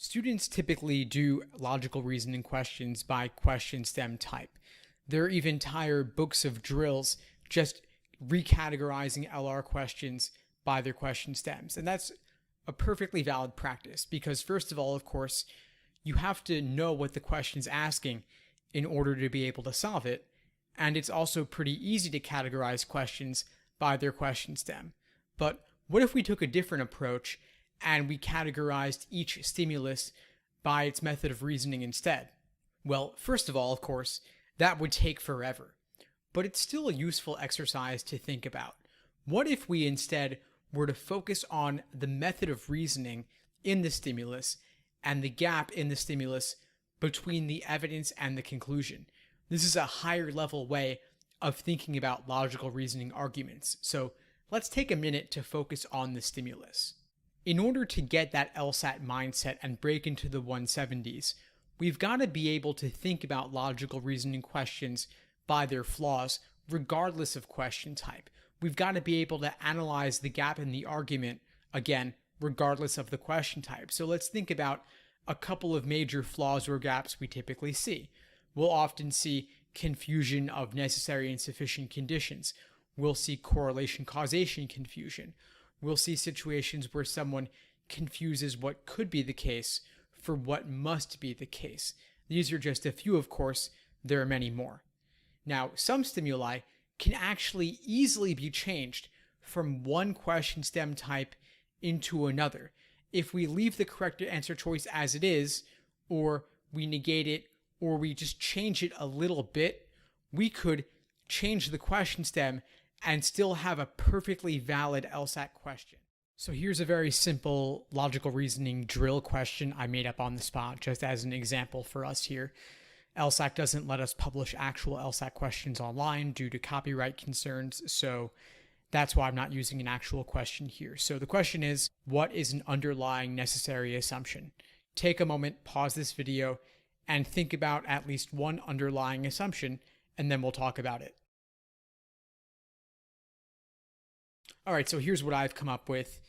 Students typically do logical reasoning questions by question stem type. There are even entire books of drills just recategorizing LR questions by their question stems. And that's a perfectly valid practice because, first of all, of course, you have to know what the question's asking in order to be able to solve it. And it's also pretty easy to categorize questions by their question stem. But what if we took a different approach and we categorized each stimulus by its method of reasoning instead? Well, first of all, of course, that would take forever. But it's still a useful exercise to think about. What if we instead were to focus on the method of reasoning in the stimulus and the gap in the stimulus between the evidence and the conclusion? This is a higher level way of thinking about logical reasoning arguments. So let's take a minute to focus on the stimulus. In order to get that LSAT mindset and break into the 170s, we've got to be able to think about logical reasoning questions by their flaws, regardless of question type. We've got to be able to analyze the gap in the argument, again, regardless of the question type. So let's think about a couple of major flaws or gaps we typically see. We'll often see confusion of necessary and sufficient conditions. We'll see correlation causation confusion. We'll see situations where someone confuses what could be the case for what must be the case. These are just a few, of course. There are many more. Now, some stimuli can actually easily be changed from one question stem type into another. If we leave the correct answer choice as it is, or we negate it, or we just change it a little bit, we could change the question stem and still have a perfectly valid LSAT question. So here's a very simple logical reasoning drill question I made up on the spot just as an example for us here. LSAT doesn't let us publish actual LSAT questions online due to copyright concerns, so that's why I'm not using an actual question here. So the question is, what is an underlying necessary assumption? Take a moment, pause this video, and think about at least one underlying assumption, and then we'll talk about it. All right, so here's what I've come up with.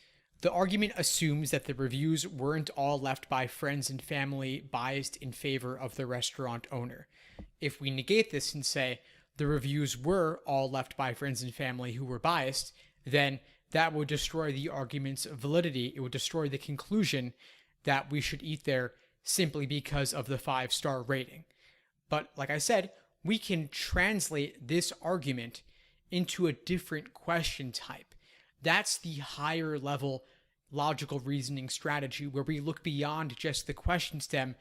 The argument assumes that the reviews weren't all left by friends and family biased in favor of the restaurant owner. If we negate this and say the reviews were all left by friends and family who were biased, then that would destroy the argument's validity. It would destroy the conclusion that we should eat there simply because of the 5-star rating. But like I said, we can translate this argument into a different question type. That's the higher level logical reasoning strategy where we look beyond just the question stem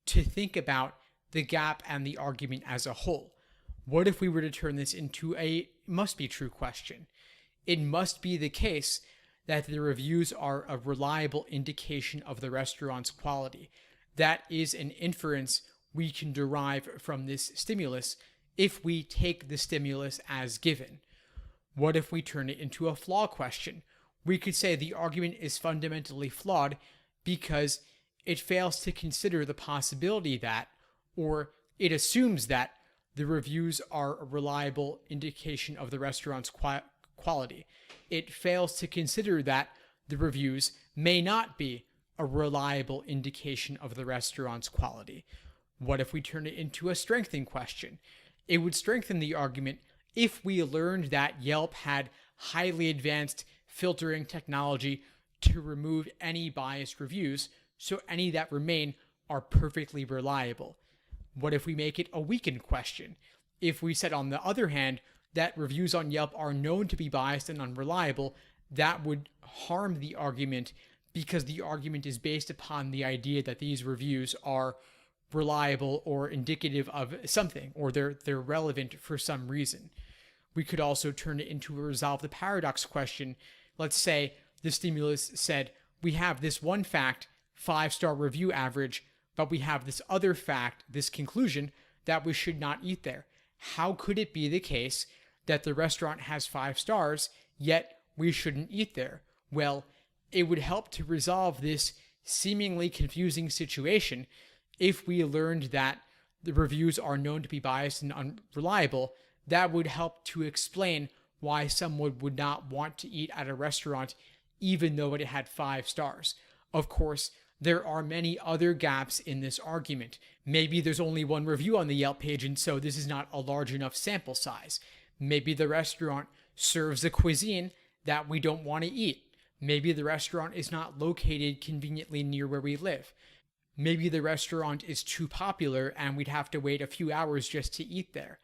to think about the gap and the argument as a whole. What if we were to turn this into a must-be true question? It must be the case that the reviews are a reliable indication of the restaurant's quality. That is an inference we can derive from this stimulus if we take the stimulus as given. What if we turn it into a flaw question? We could say the argument is fundamentally flawed because it fails to consider the possibility that, or it assumes that, the reviews are a reliable indication of the restaurant's quality. It fails to consider that the reviews may not be a reliable indication of the restaurant's quality. What if we turn it into a strengthening question? It would strengthen the argument if we learned that Yelp had highly advanced filtering technology to remove any biased reviews, so any that remain are perfectly reliable. What if we make it a weakened question? If we said, on the other hand, that reviews on Yelp are known to be biased and unreliable, that would harm the argument because the argument is based upon the idea that these reviews are reliable or indicative of something, or they're relevant for some reason. We could also turn it into a resolve the paradox question. Let's say the stimulus said, we have this one fact, 5-star review average, but we have this other fact, this conclusion, that we should not eat there. How could it be the case that the restaurant has 5 stars, yet we shouldn't eat there? Well, it would help to resolve this seemingly confusing situation if we learned that the reviews are known to be biased and unreliable. That would help to explain why someone would not want to eat at a restaurant even though it had 5 stars. Of course, There are many other gaps in this argument. Maybe there's only one review on the Yelp page, and so this is not a large enough sample size. Maybe the restaurant serves a cuisine that we don't want to eat. Maybe the restaurant is not located conveniently near where we live. Maybe the restaurant is too popular and we'd have to wait a few hours just to eat there.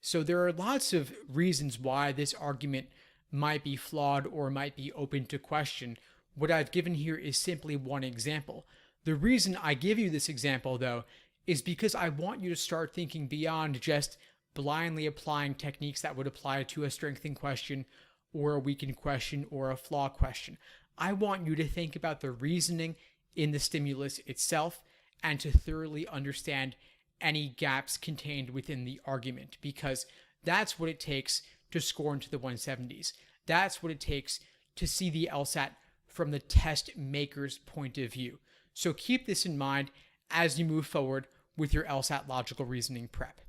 So there are lots of reasons why this argument might be flawed or might be open to question. What I've given here is simply one example. The reason I give you this example, though, is because I want you to start thinking beyond just blindly applying techniques that would apply to a strengthened question or a weakened question or a flaw question. I want you to think about the reasoning in the stimulus itself and to thoroughly understand any gaps contained within the argument, because that's what it takes to score into the 170s. That's what it takes to see the LSAT from the test maker's point of view. So keep this in mind as you move forward with your LSAT logical reasoning prep.